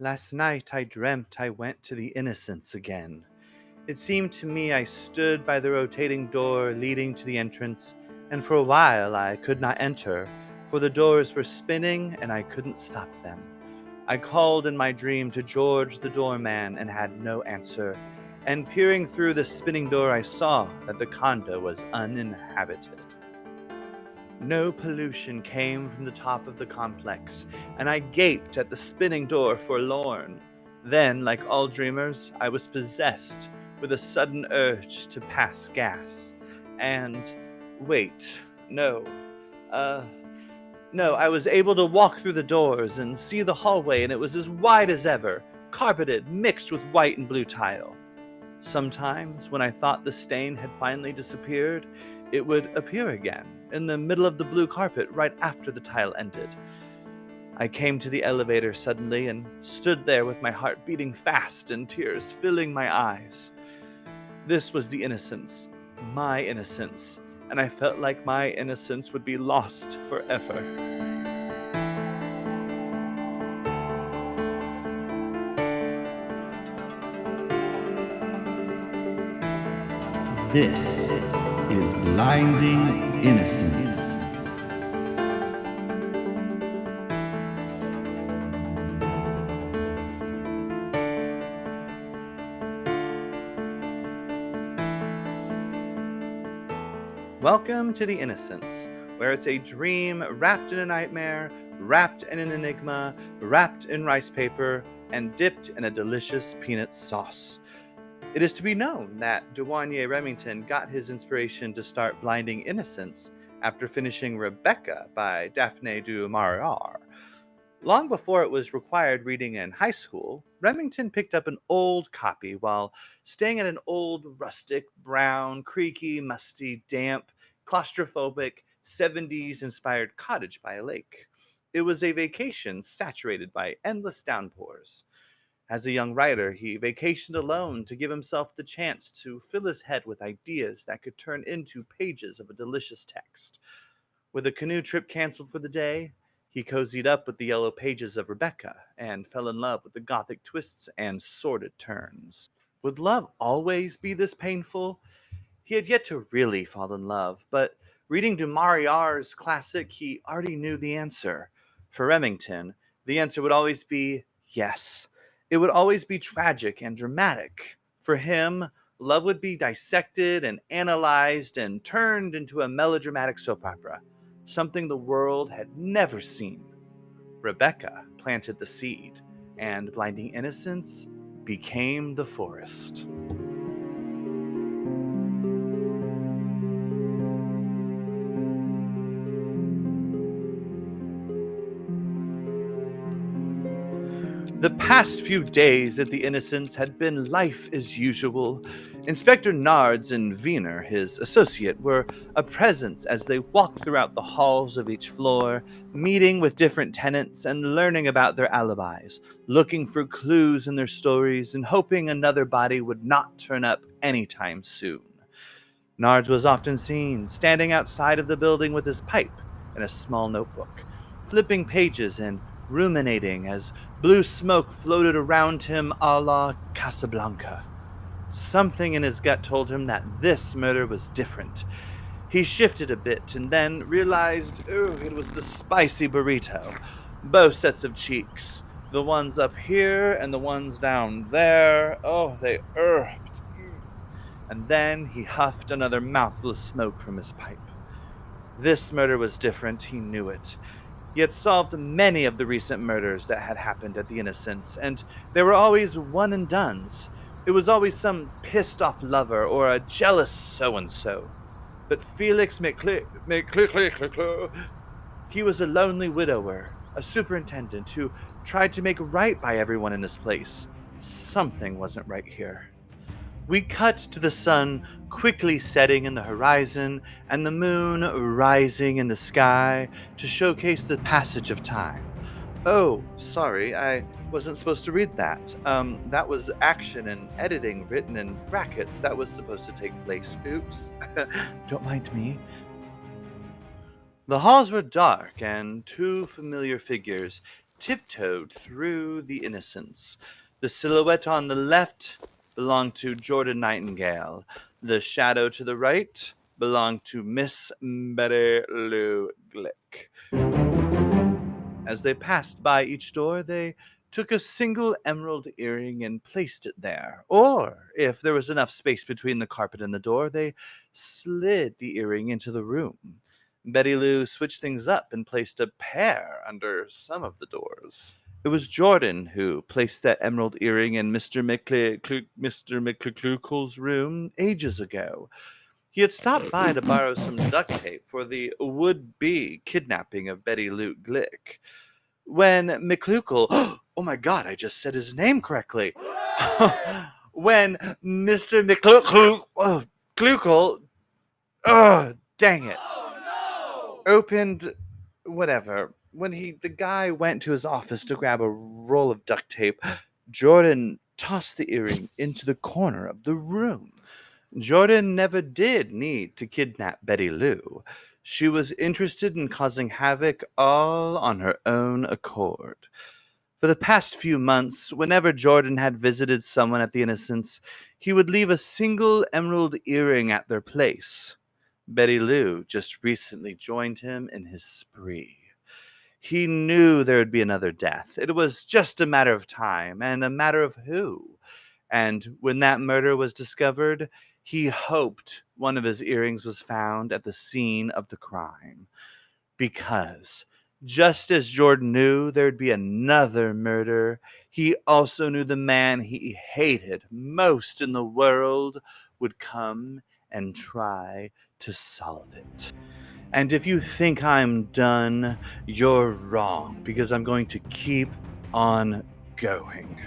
Last night I dreamt I went to the Innocence again. It seemed to me I stood by the rotating door leading to the entrance, and for a while I could not enter, for the doors were spinning and I couldn't stop them. I called in my dream to George the doorman and had no answer, and peering through the spinning door I saw that the condo was uninhabited. No pollution came from the top of the complex, and I gaped at the spinning door forlorn. Then, like all dreamers, I was possessed with a sudden urge to pass gas. And wait, no, uh, no, I was able to walk through the doors and see the hallway, and it was as wide as ever, carpeted, mixed with white and blue tile. Sometimes, when I thought the stain had finally disappeared, it would appear again, in the middle of the blue carpet right after the tile ended. I came to the elevator suddenly and stood there with my heart beating fast and tears filling my eyes. This was the innocence, my innocence, and I felt like my innocence would be lost forever. This is Blinding Innocence. Welcome to the Innocence, where it's a dream wrapped in a nightmare, wrapped in an enigma, wrapped in rice paper, and dipped in a delicious peanut sauce. It is to be known that Douanier Remington got his inspiration to start Blinding Innocence after finishing Rebecca by Daphne du Maurier. Long before it was required reading in high school, Remington picked up an old copy while staying at an old, rustic, brown, creaky, musty, damp, claustrophobic, 70s inspired cottage by a lake. It was a vacation saturated by endless downpours. As a young writer, he vacationed alone to give himself the chance to fill his head with ideas that could turn into pages of a delicious text. With a canoe trip canceled for the day, he cozied up with the yellow pages of Rebecca and fell in love with the gothic twists and sordid turns. Would love always be this painful? He had yet to really fall in love, but reading du Maurier's classic, he already knew the answer. For Remington, the answer would always be yes. It would always be tragic and dramatic. For him, love would be dissected and analyzed and turned into a melodramatic soap opera, something the world had never seen. Rebecca planted the seed, and Blinding Innocence became the forest. The past few days at the Innocence had been life as usual. Inspector Nards and Wiener, his associate, were a presence as they walked throughout the halls of each floor, meeting with different tenants and learning about their alibis, looking for clues in their stories and hoping another body would not turn up anytime soon. Nards was often seen standing outside of the building with his pipe and a small notebook, flipping pages and ruminating as blue smoke floated around him a la Casablanca. Something in his gut told him that this murder was different. He shifted a bit and then realized, it was the spicy burrito. Both sets of cheeks. The ones up here and the ones down there. Oh, they irked. And then he huffed another mouthful of smoke from his pipe. This murder was different, he knew it. He had solved many of the recent murders that had happened at the Innocence, and they were always one and dones. It was always some pissed off lover or a jealous so-and-so. But Felix he was a lonely widower, a superintendent who tried to make right by everyone in this place. Something wasn't right here. We cut to the sun quickly setting in the horizon and the moon rising in the sky to showcase the passage of time. Oh, sorry, I wasn't supposed to read that. That was action and editing written in brackets. That was supposed to take place. Oops. Don't mind me. The halls were dark, and two familiar figures, tiptoed through the innocents. The silhouette on the left belonged to Jordan Nightingale. The shadow to the right belonged to Miss Betty Lou Glick. As they passed by each door, they took a single emerald earring and placed it there. Or, if there was enough space between the carpet and the door, they slid the earring into the room. Betty Lou switched things up and placed a pair under some of the doors. It was Jordan who placed that emerald earring in Mr. McCluckel's room ages ago. He had stopped by to borrow some duct tape for the would-be kidnapping of Betty Lou Glick. When McClukel, oh my god, I just said his name correctly. When Mr. McClukel, oh, dang it, opened whatever. When the guy went to his office to grab a roll of duct tape, Jordan tossed the earring into the corner of the room. Jordan never did need to kidnap Betty Lou. She was interested in causing havoc all on her own accord. For the past few months, whenever Jordan had visited someone at the Innocents, he would leave a single emerald earring at their place. Betty Lou just recently joined him in his spree. He knew there would be another death. It was just a matter of time, and a matter of who. And when that murder was discovered, he hoped one of his earrings was found at the scene of the crime. Because just as Jordan knew there'd be another murder, he also knew the man he hated most in the world would come and try to solve it. And if you think I'm done, you're wrong, because I'm going to keep on going.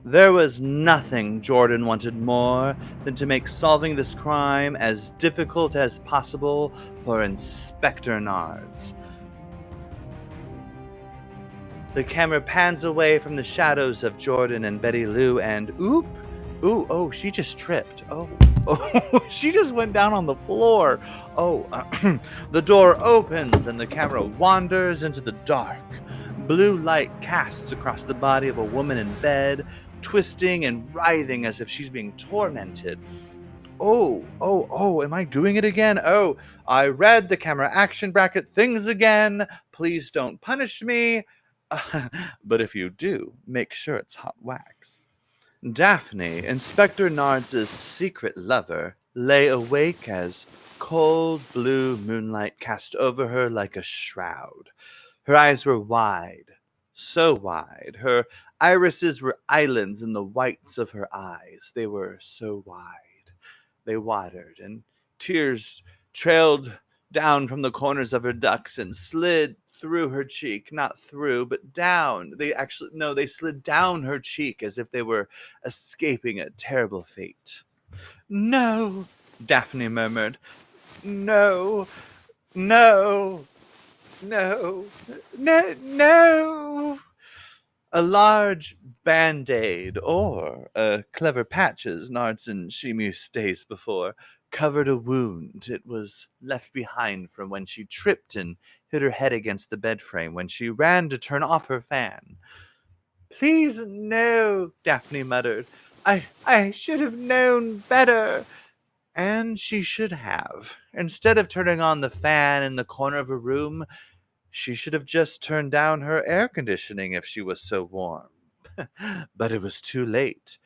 There was nothing Jordan wanted more than to make solving this crime as difficult as possible for Inspector Nards. The camera pans away from the shadows of Jordan and Betty Lou, and oh, she just tripped. Oh, she just went down on the floor. The door opens and the camera wanders into the dark. Blue light casts across the body of a woman in bed, twisting and writhing as if she's being tormented. Oh, am I doing it again? Oh, I read the camera action bracket things again. Please don't punish me. But if you do, make sure it's hot wax. Daphne, Inspector Nards' secret lover, lay awake as cold blue moonlight cast over her like a shroud. Her eyes were wide, so wide. Her irises were islands in the whites of her eyes. They were so wide. They watered, and tears trailed down from the corners of her ducts and slid through her cheek. Not through, but down. They slid down her cheek as if they were escaping a terrible fate. No, Daphne murmured. No, no, no, no. A large band-aid, or a clever patch as Nards and used days before, covered a wound. It was left behind from when she tripped and hit her head against the bed frame when she ran to turn off her fan. Please, no, Daphne muttered. I should have known better. And she should have. Instead of turning on the fan in the corner of her room, she should have just turned down her air conditioning if she was so warm. But it was too late.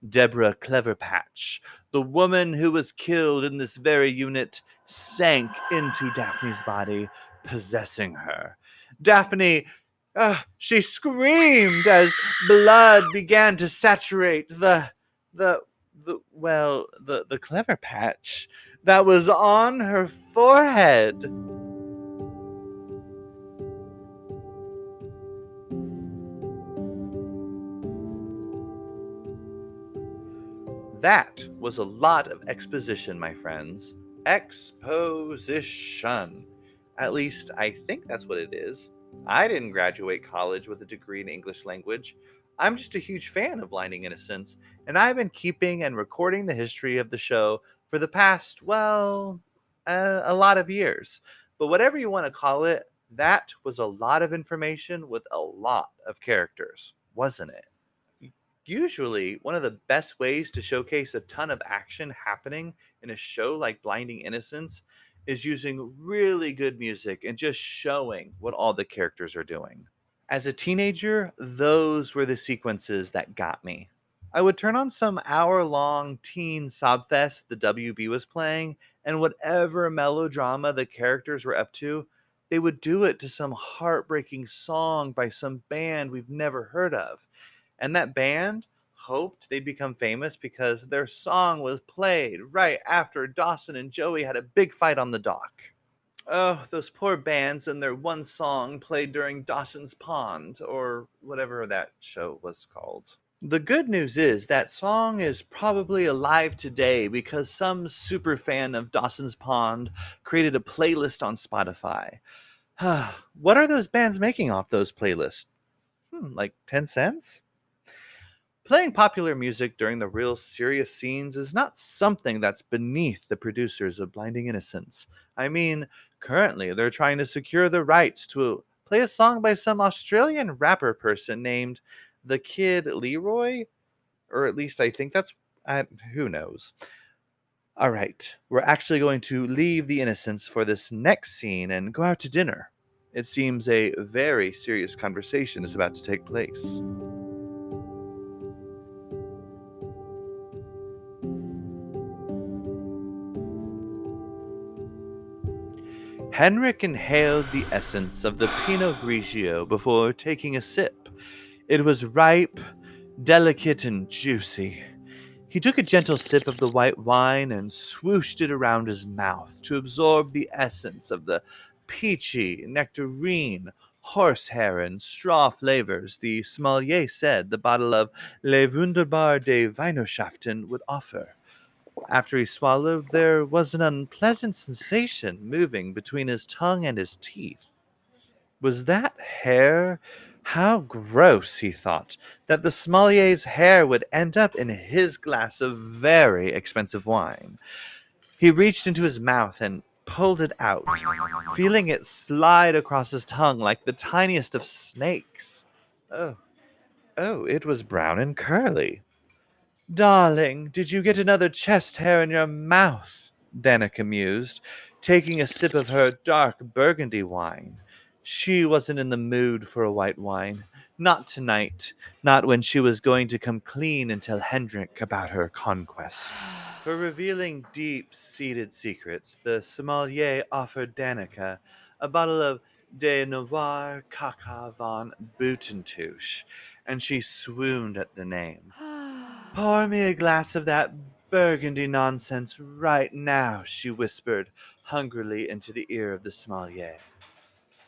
Deborah Cleverpatch, the woman who was killed in this very unit, sank into Daphne's body, possessing her. Daphne, she screamed as blood began to saturate the clever patch that was on her forehead. That was a lot of exposition, my friends. Exposition. At least, I think that's what it is. I didn't graduate college with a degree in English language. I'm just a huge fan of Blinding Innocence, and I've been keeping and recording the history of the show for the past, a lot of years. But whatever you want to call it, That was a lot of information with a lot of characters, wasn't it? Usually, one of the best ways to showcase a ton of action happening in a show like Blinding Innocence is using really good music and just showing what all the characters are doing. As a teenager, those were the sequences that got me. I would turn on some hour long teen sobfest the WB was playing, and whatever melodrama the characters were up to, they would do it to some heartbreaking song by some band we've never heard of. And that band hoped they'd become famous because their song was played right after Dawson and Joey had a big fight on the dock. Oh, those poor bands and their one song played during Dawson's Pond, or whatever that show was called. The good news is that song is probably alive today because some super fan of Dawson's Pond created a playlist on Spotify. What are those bands making off those playlists? Like 10 cents? Playing popular music during the real serious scenes is not something that's beneath the producers of Blinding Innocence. I mean, currently they're trying to secure the rights to play a song by some Australian rapper person named The Kid Leroy, or at least I think that's. Who knows? All right, we're actually going to leave the Innocence for this next scene and go out to dinner. It seems a very serious conversation is about to take place. Henrik inhaled the essence of the Pinot Grigio before taking a sip. It was ripe, delicate, and juicy. He took a gentle sip of the white wine and swooshed it around his mouth to absorb the essence of the peachy, nectarine, horsehair, and straw flavors the sommelier said the bottle of Le Wunderbar des Weinerschaften would offer. After he swallowed, there was an unpleasant sensation moving between his tongue and his teeth. Was that hair? How gross, he thought, that the sommelier's hair would end up in his glass of very expensive wine. He reached into his mouth and pulled it out, feeling it slide across his tongue like the tiniest of snakes. Oh, oh, it was brown and curly. Darling, did you get another chest hair in your mouth? Danica mused, taking a sip of her dark burgundy wine. She wasn't in the mood for a white wine. Not tonight. Not when she was going to come clean and tell Hendrik about her conquest. For revealing deep seated secrets, the sommelier offered Danica a bottle of De Noir Caca von Butentouche, and she swooned at the name. Pour me a glass of that burgundy nonsense right now, she whispered hungrily into the ear of the sommelier.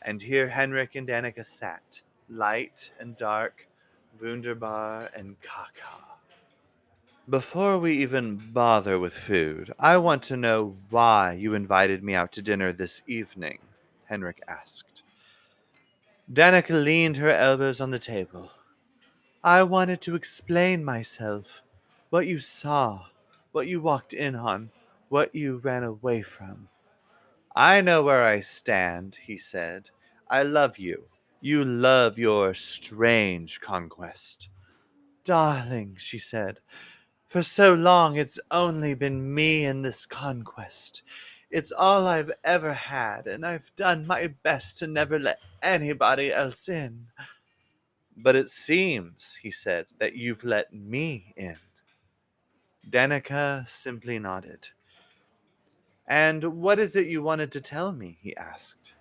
And here Henrik and Danica sat, light and dark, wunderbar and caca. Before we even bother with food, I want to know why you invited me out to dinner this evening, Henrik asked. Danica leaned her elbows on the table. I wanted to explain myself. What you saw, what you walked in on, what you ran away from. I know where I stand, he said. I love you. You love your strange conquest. Darling, she said, for so long it's only been me and this conquest. It's all I've ever had, and I've done my best to never let anybody else in. But it seems, he said, that you've let me in. Danica simply nodded. And what is it you wanted to tell me? He asked.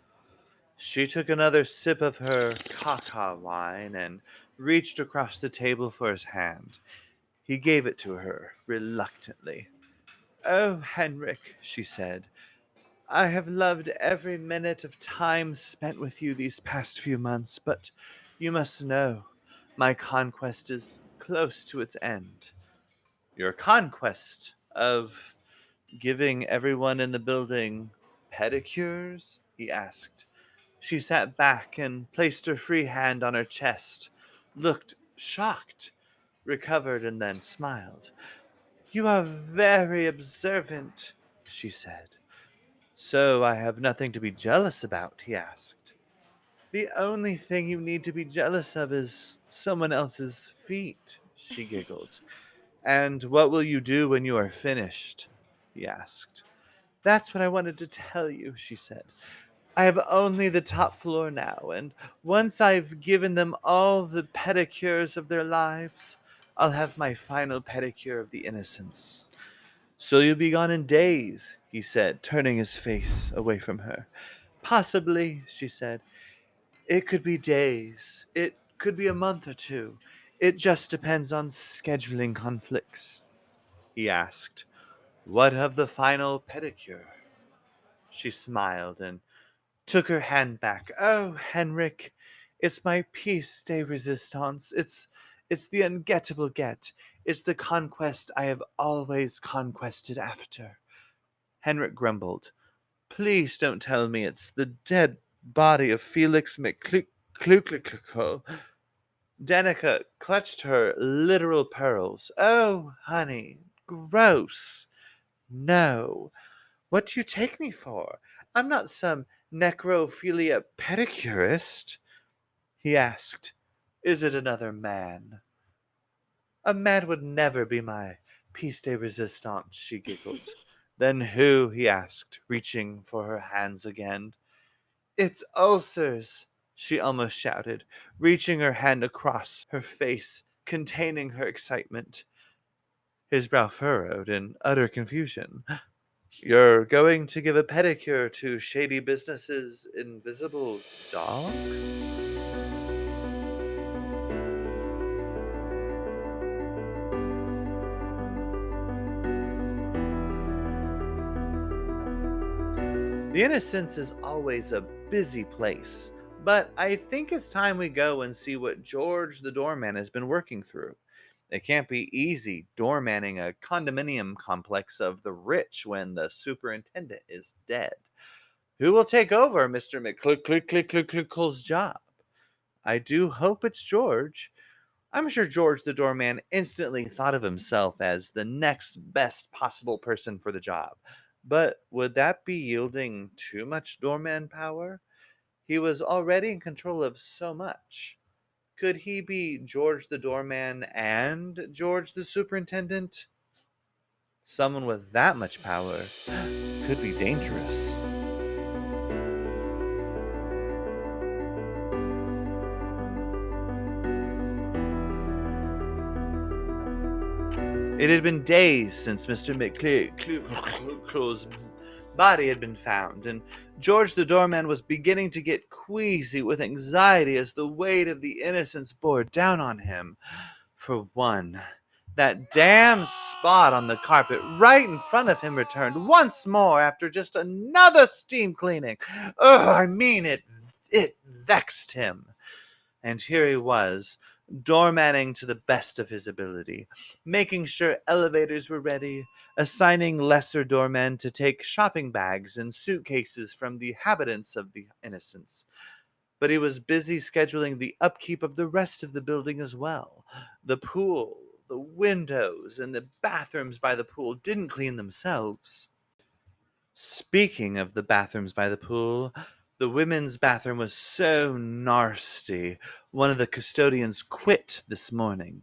She took another sip of her caca wine and reached across the table for his hand. He gave it to her reluctantly. Oh, Henrik, she said, I have loved every minute of time spent with you these past few months, but you must know, my conquest is close to its end. Your conquest of giving everyone in the building pedicures? He asked. She sat back and placed her free hand on her chest, looked shocked, recovered, and then smiled. You are very observant, she said. So I have nothing to be jealous about, he asked. The only thing you need to be jealous of is someone else's feet, she giggled. And what will you do when you are finished? He asked. That's what I wanted to tell you, she said. I have only the top floor now, and once I've given them all the pedicures of their lives, I'll have my final pedicure of the innocents. So you'll be gone in days, he said, turning his face away from her. Possibly, she said. It could be days. It could be a month or two. It just depends on scheduling conflicts. He asked, What of the final pedicure? She smiled and took her hand back. Oh, Henrik, it's my piece de resistance. It's the ungettable get. It's the conquest I have always conquested after. Henrik grumbled. Please don't tell me it's the dead body of Felix McCluclicle. Danica clutched her literal pearls. Oh, honey, gross. No. What do you take me for? I'm not some necrophilia pedicurist. He asked, Is it another man? A man would never be my piece de resistance, she giggled. Then who? He asked, reaching for her hands again. It's ulcers, she almost shouted, reaching her hand across her face, containing her excitement. His brow furrowed in utter confusion. You're going to give a pedicure to Shady Business's invisible dog? The Innocence is always a busy place, but I think it's time we go and see what George the doorman has been working through. It can't be easy doormanning a condominium complex of the rich when the superintendent is dead. Who will take over Mr. McClick's job? I do hope it's George. I'm sure George the doorman instantly thought of himself as the next best possible person for the job. But would that be yielding too much doorman power? He was already in control of so much. Could he be George the doorman and George the superintendent? Someone with that much power could be dangerous. It had been days since Mr. McClure's body had been found, and George the doorman was beginning to get queasy with anxiety as the weight of the innocence bore down on him. For one, that damn spot on the carpet right in front of him returned once more after just another steam cleaning. Ugh, I mean, it vexed him. And here he was, doormanning to the best of his ability, making sure elevators were ready, assigning lesser doormen to take shopping bags and suitcases from the inhabitants of the Innocents. But he was busy scheduling the upkeep of the rest of the building as well. The pool, the windows, and the bathrooms by the pool didn't clean themselves. Speaking of the bathrooms by the pool, the women's bathroom was so nasty, one of the custodians quit this morning.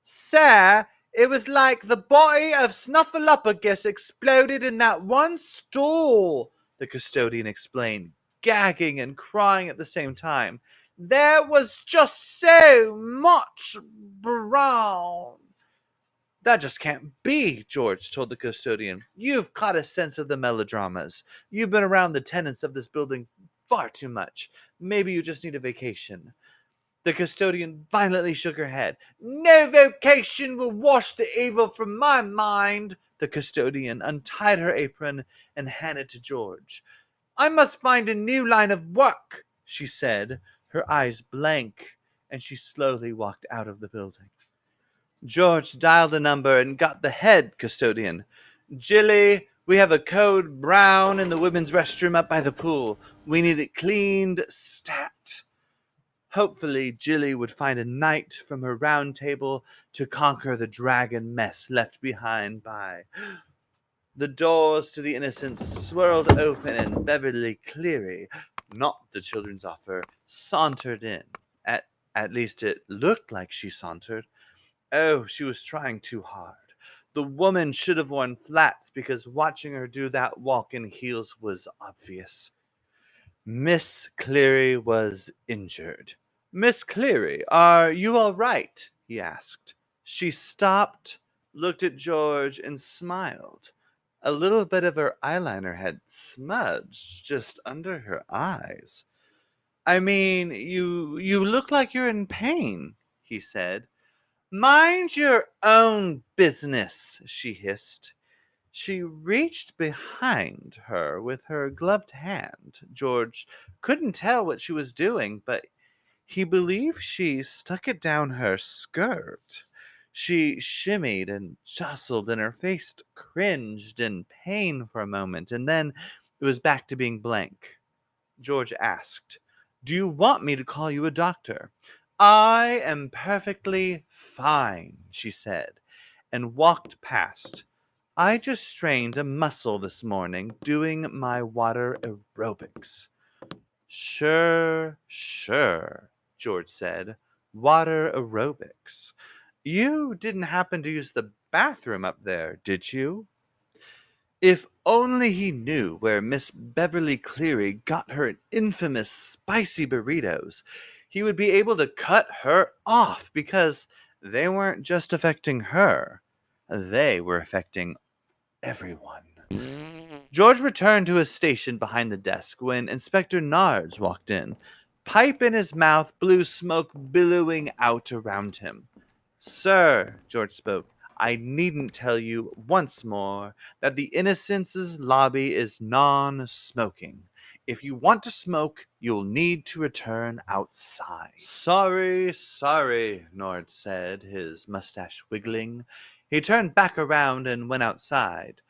Sir, it was like the body of Snuffleupagus exploded in that one stall, the custodian explained, gagging and crying at the same time. There was just so much brown. That just can't be, George told the custodian. You've caught a sense of the melodramas. You've been around the tenants of this building far too much. Maybe you just need a vacation. The custodian violently shook her head. No vocation will wash the evil from my mind. The custodian untied her apron and handed to George. I must find a new line of work, she said, her eyes blank, and she slowly walked out of the building. George dialed a number and got the head custodian. Jilly, we have a code brown in the women's restroom up by the pool. We need it cleaned stat. Hopefully, Jilly would find a knight from her round table to conquer the dragon mess left behind by. The doors to the Innocents swirled open and Beverly Cleary not the children's offer, sauntered in. At least it looked like she sauntered. Oh, she was trying too hard. The woman should have worn flats because watching her do that walk in heels was obvious. Miss Cleary was injured. Miss Cleary, are you all right? He asked. She stopped, looked at George, and smiled. A little bit of her eyeliner had smudged just under her eyes. I mean, you look like you're in pain, he said. Mind your own business, she hissed. She reached behind her with her gloved hand. George couldn't tell what she was doing, but he believed she stuck it down her skirt. She shimmied and jostled, and her face cringed in pain for a moment, and then it was back to being blank. George asked, "Do you want me to call you a doctor?" "I am perfectly fine," she said, and walked past. "I just strained a muscle this morning doing my water aerobics." Sure, sure, George said. Water aerobics. You didn't happen to use the bathroom up there, did you? If only he knew where Miss Beverly Cleary got her infamous spicy burritos, he would be able to cut her off because they weren't just affecting her, they were affecting everyone. George returned to his station behind the desk when Inspector Nards walked in. Pipe in his mouth, blue smoke billowing out around him. "Sir," George spoke, "I needn't tell you once more that the Innocence's lobby is non-smoking. If you want to smoke, you'll need to return outside." Sorry, Nord said, his mustache wiggling. He turned back around and went outside.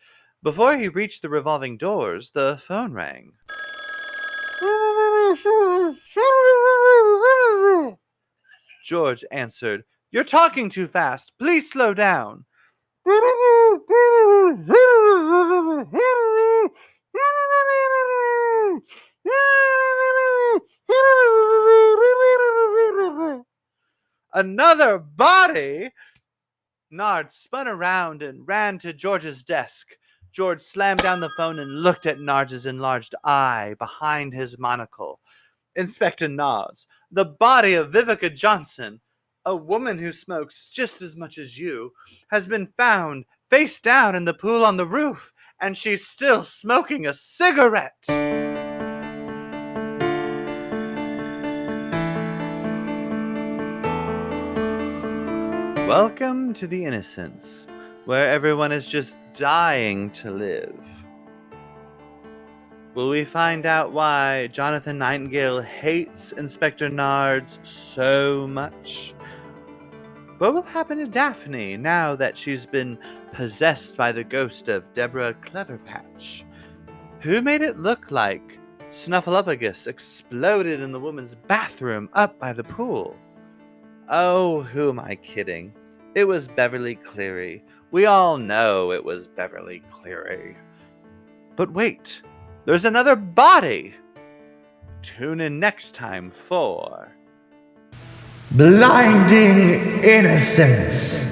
Before he reached the revolving doors, the phone rang. George answered, "You're talking too fast. Please slow down." "Another body?" Nard spun around and ran to George's desk. George slammed down the phone and looked at Nard's enlarged eye behind his monocle. "Inspector Nards, the body of Vivica Johnson, a woman who smokes just as much as you, has been found face down in the pool on the roof, and she's still smoking a cigarette." Welcome to the Innocence, where everyone is just dying to live. Will we find out why Jonathon Nightingale hates Inspector Nards so much? What will happen to Daphne now that she's been possessed by the ghost of Deborah Cleverpatch? Who made it look like Snuffleupagus exploded in the woman's bathroom up by the pool? Oh, who am I kidding? It was Beverly Cleary. We all know it was Beverly Cleary. But wait, there's another body! Tune in next time for Blinding Innocence.